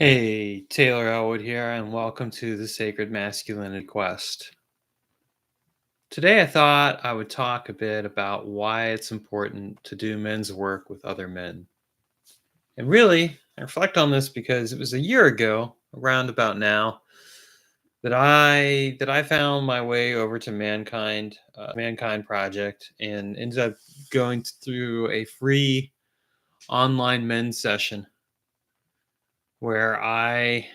Hey, Taylor Elwood here, and welcome to the Sacred Masculinity Quest. Today, I thought I would talk a bit about why it's important to do men's work with other men. And really, I reflect on this because it was a year ago, around about now, that I found my way over to Mankind Project, and ended up going through a free online men's session where I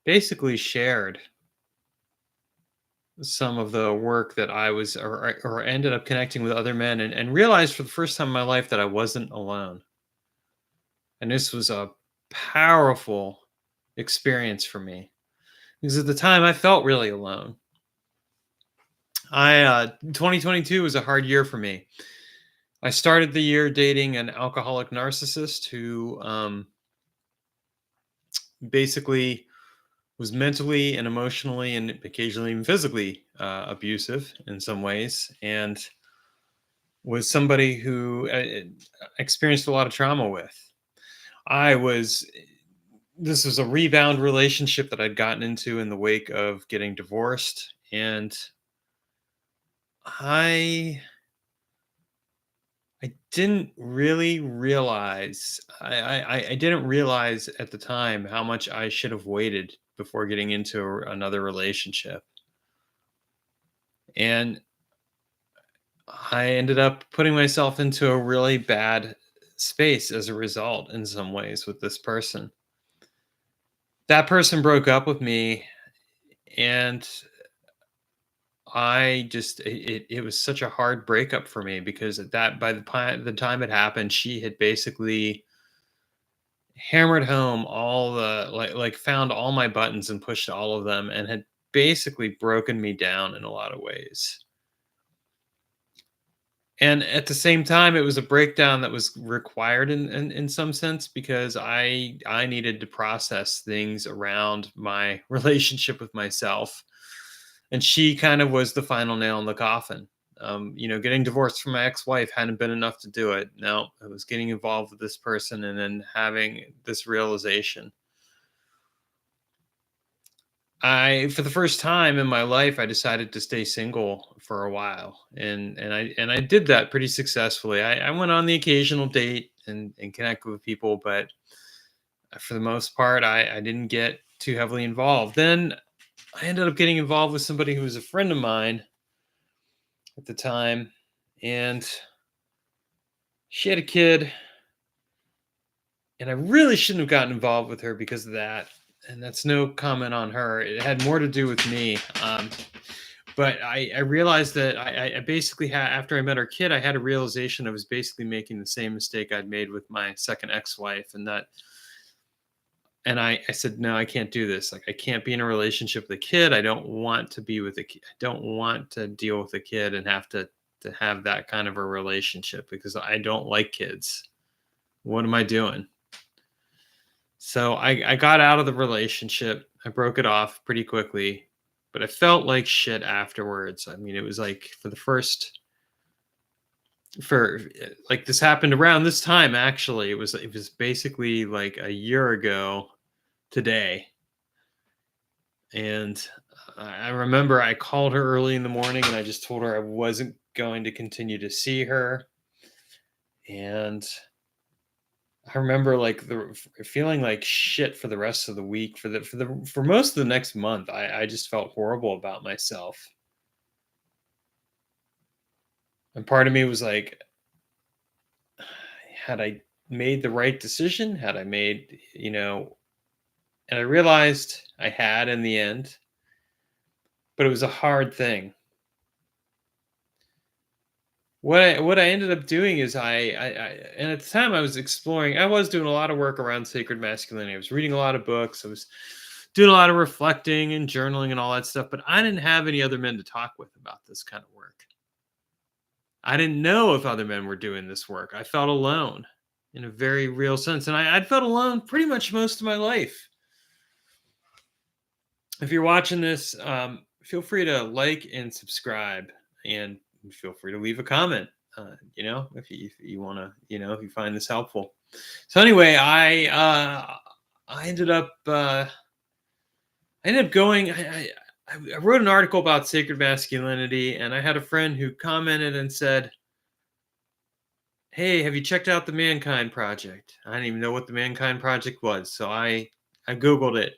basically shared some of the work that I was or ended up connecting with other men, and realized for the first time in my life that I wasn't alone. And this was a powerful experience for me because at the time I felt really alone. 2022 was a hard year for me. I started the year dating an alcoholic narcissist who basically was mentally and emotionally and occasionally even physically abusive in some ways, and was somebody who experienced a lot of trauma with. I was, this was a rebound relationship that I'd gotten into in the wake of getting divorced. And I, I didn't really realize, I didn't realize at the time how much I should have waited before getting into another relationship. And I ended up putting myself into a really bad space as a result in some ways with this person. That person broke up with me, and it was such a hard breakup for me because at that by the time it happened, she had basically hammered home all the found all my buttons and pushed all of them, and had basically broken me down in a lot of ways. And at the same time, it was a breakdown that was required in some sense, because I needed to process things around my relationship with myself. And she kind of was the final nail in the coffin. Getting divorced from my ex-wife hadn't been enough to do it. No, I was getting involved with this person and then having this realization. For the first time in my life, I decided to stay single for a while, and I did that pretty successfully. I went on the occasional date and connect with people, but for the most part, I didn't get too heavily involved. Then I ended up getting involved with somebody who was a friend of mine at the time, and she had a kid, and I really shouldn't have gotten involved with her because of that. And that's no comment on her. It had more to do with me. But I realized that I basically had, after I met her kid, I had a realization I was basically making the same mistake I'd made with my second ex-wife, and I said, no, I can't do this. Like, I can't be in a relationship with a kid. I don't want to be with a kid. I don't want to deal with a kid and have to have that kind of a relationship because I don't like kids. What am I doing? So I got out of the relationship. I broke it off pretty quickly, but I felt like shit afterwards. I mean, it was like for like, this happened around this time. Actually, it was basically like a year ago today. And I remember I called her early in the morning and I just told her I wasn't going to continue to see her. And I remember like feeling like shit for the rest of the week, for most of the next month. I just felt horrible about myself. And part of me was like, had I made the right decision? Had I made, and I realized I had in the end, but it was a hard thing. What I ended up doing is and at the time I was exploring. I was doing a lot of work around sacred masculinity. I was reading a lot of books. I was doing a lot of reflecting and journaling and all that stuff, but I didn't have any other men to talk with about this kind of work. I didn't know if other men were doing this work. I felt alone in a very real sense, and I'd felt alone pretty much most of my life. If you're watching this, feel free to like and subscribe, and feel free to leave a comment. If you want to, if you find this helpful. So anyway, I ended up I ended up going. I wrote an article about sacred masculinity, and I had a friend who commented and said, "Hey, have you checked out the Mankind Project?" I didn't even know what the Mankind Project was, so I googled it,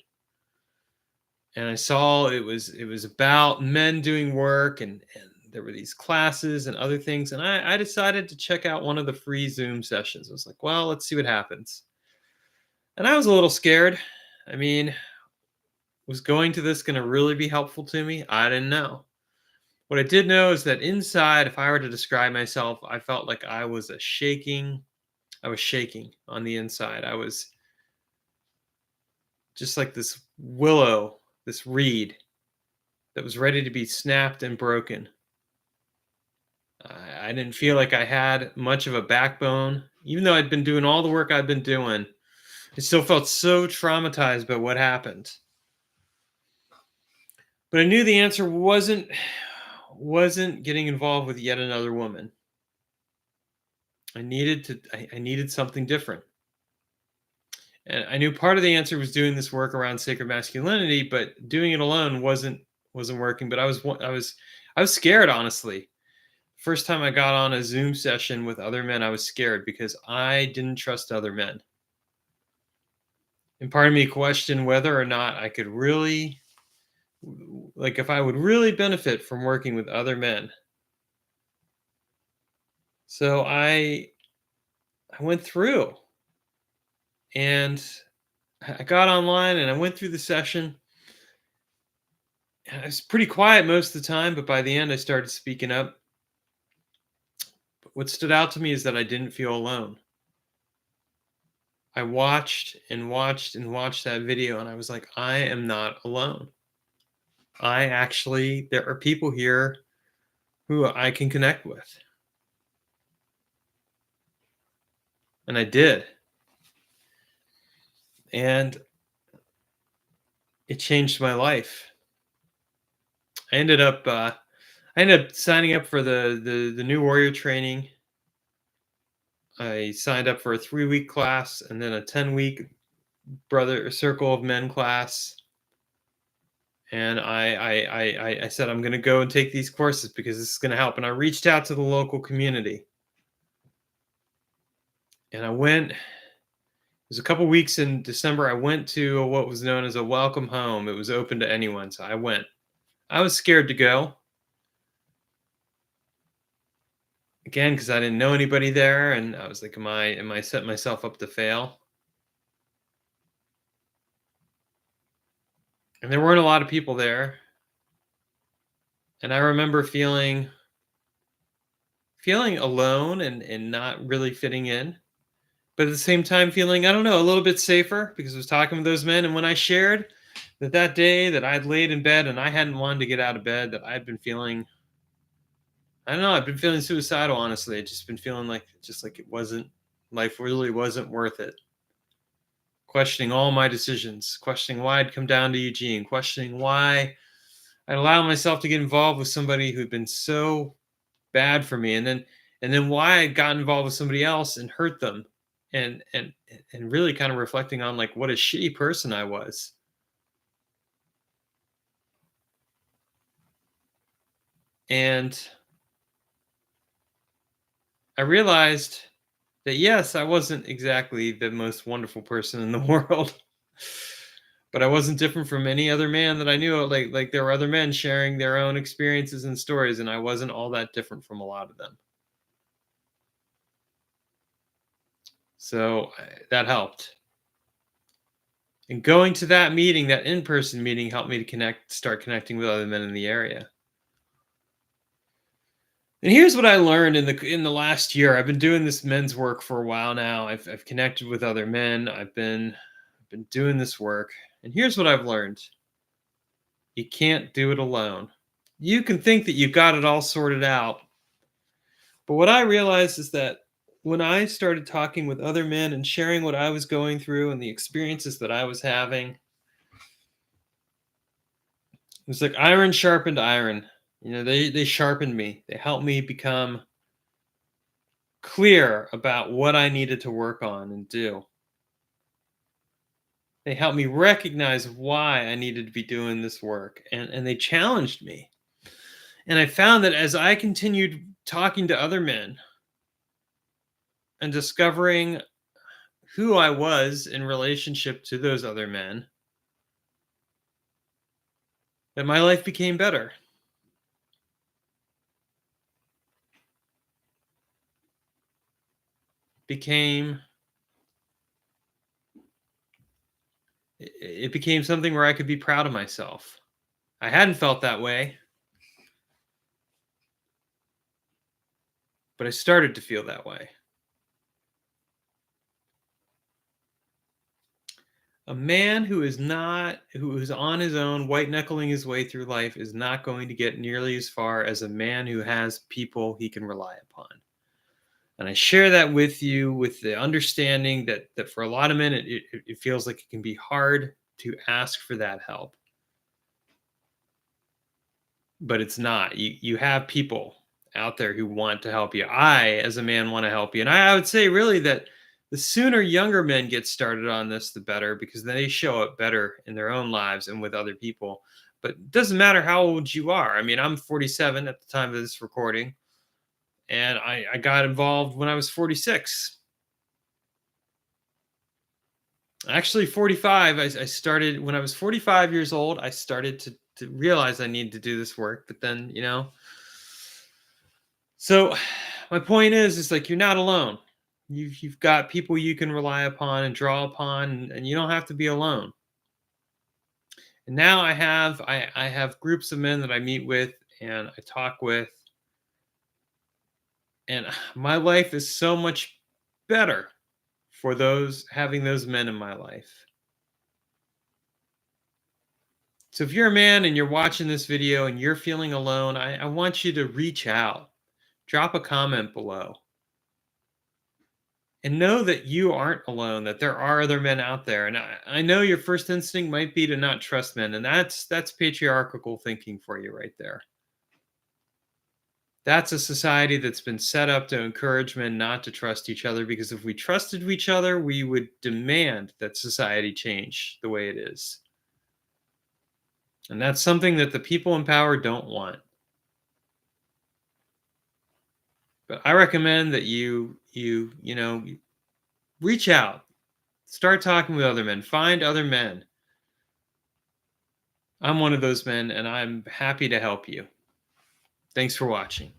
and I saw it was about men doing work, and there were these classes and other things, and I decided to check out one of the free Zoom sessions. I was like, well, let's see what happens, and I was a little scared. I mean, was going to this going to really be helpful to me? I didn't know. What I did know is that inside, if I were to describe myself, I felt like I was shaking on the inside. I was just like this willow, this reed that was ready to be snapped and broken. I didn't feel like I had much of a backbone. Even though I'd been doing all the work I'd been doing, I still felt so traumatized by what happened. But I knew the answer wasn't getting involved with yet another woman. I needed something different. And I knew part of the answer was doing this work around sacred masculinity, but doing it alone wasn't working. But I was scared, honestly. First time I got on a Zoom session with other men, I was scared because I didn't trust other men. And part of me questioned whether or not I could really, like, if I would really benefit from working with other men. So I went through, and I got online and I went through the session. I was pretty quiet most of the time, but by the end, I started speaking up. But what stood out to me is that I didn't feel alone. I watched and watched and watched that video, and I was like, I am not alone. There are people here who I can connect with. And I did. And it changed my life. I ended up signing up for the new warrior training. I signed up for a 3-week class and then a 10-week brother circle of men class. And I said I'm going to go and take these courses because this is going to help. And I reached out to the local community, and I went. It was a couple weeks in December. I went to what was known as a welcome home. It was open to anyone, so I went. I was scared to go again because I didn't know anybody there, and I was like, am I setting myself up to fail? And there weren't a lot of people there, and I remember feeling alone and not really fitting in, but at the same time feeling, I don't know, a little bit safer because I was talking with those men. And when I shared that day that I'd laid in bed and I hadn't wanted to get out of bed, that I'd been feeling, I don't know, I've been feeling suicidal, honestly. I'd just been feeling like, just like it wasn't, life really wasn't worth it. Questioning all my decisions, questioning why I'd come down to Eugene, questioning why I'd allow myself to get involved with somebody who'd been so bad for me, and then why I got involved with somebody else and hurt them, and and and really kind of reflecting on like what a shitty person I was. And I realized that yes, I wasn't exactly the most wonderful person in the world, but I wasn't different from any other man that I knew. Like there were other men sharing their own experiences and stories, and I wasn't all that different from a lot of them. So that helped. And going to that meeting, that in-person meeting, helped me to start connecting with other men in the area. And here's what I learned in the last year. I've been doing this men's work for a while now. I've connected with other men. I've been doing this work. And here's what I've learned. You can't do it alone. You can think that you've got it all sorted out. But what I realized is that when I started talking with other men and sharing what I was going through and the experiences that I was having, it's like iron sharpened iron. They sharpened me. They helped me become clear about what I needed to work on and do. They helped me recognize why I needed to be doing this work, and they challenged me. And I found that as I continued talking to other men and discovering who I was in relationship to those other men, that my life became better. Became it became something where I could be proud of myself. I hadn't felt that way, but I started to feel that way. A man who is on his own, white knuckling his way through life, is not going to get nearly as far as a man who has people he can rely upon. And I share that with you with the understanding that for a lot of men, it feels like it can be hard to ask for that help, but it's not. You have people out there who want to help you. I, as a man, want to help you, and I would say really that the sooner younger men get started on this, the better, because they show up better in their own lives and with other people. But it doesn't matter how old you are. I mean, I'm 47 at the time of this recording, and I got involved when I was 46. Actually, 45. I started when I was 45 years old. I started to realize I needed to do this work, but then so my point is like you're not alone. You've got people you can rely upon and draw upon, and you don't have to be alone. And now I have groups of men that I meet with and I talk with, and my life is so much better for those having those men in my life. So if you're a man and you're watching this video and you're feeling alone, I want you to reach out, drop a comment below, and know that you aren't alone, that there are other men out there. And I know your first instinct might be to not trust men, and that's patriarchal thinking for you right there. That's a society that's been set up to encourage men not to trust each other, because if we trusted each other, we would demand that society change the way it is. And that's something that the people in power don't want. But I recommend that you reach out, start talking with other men, find other men. I'm one of those men, and I'm happy to help you. Thanks for watching.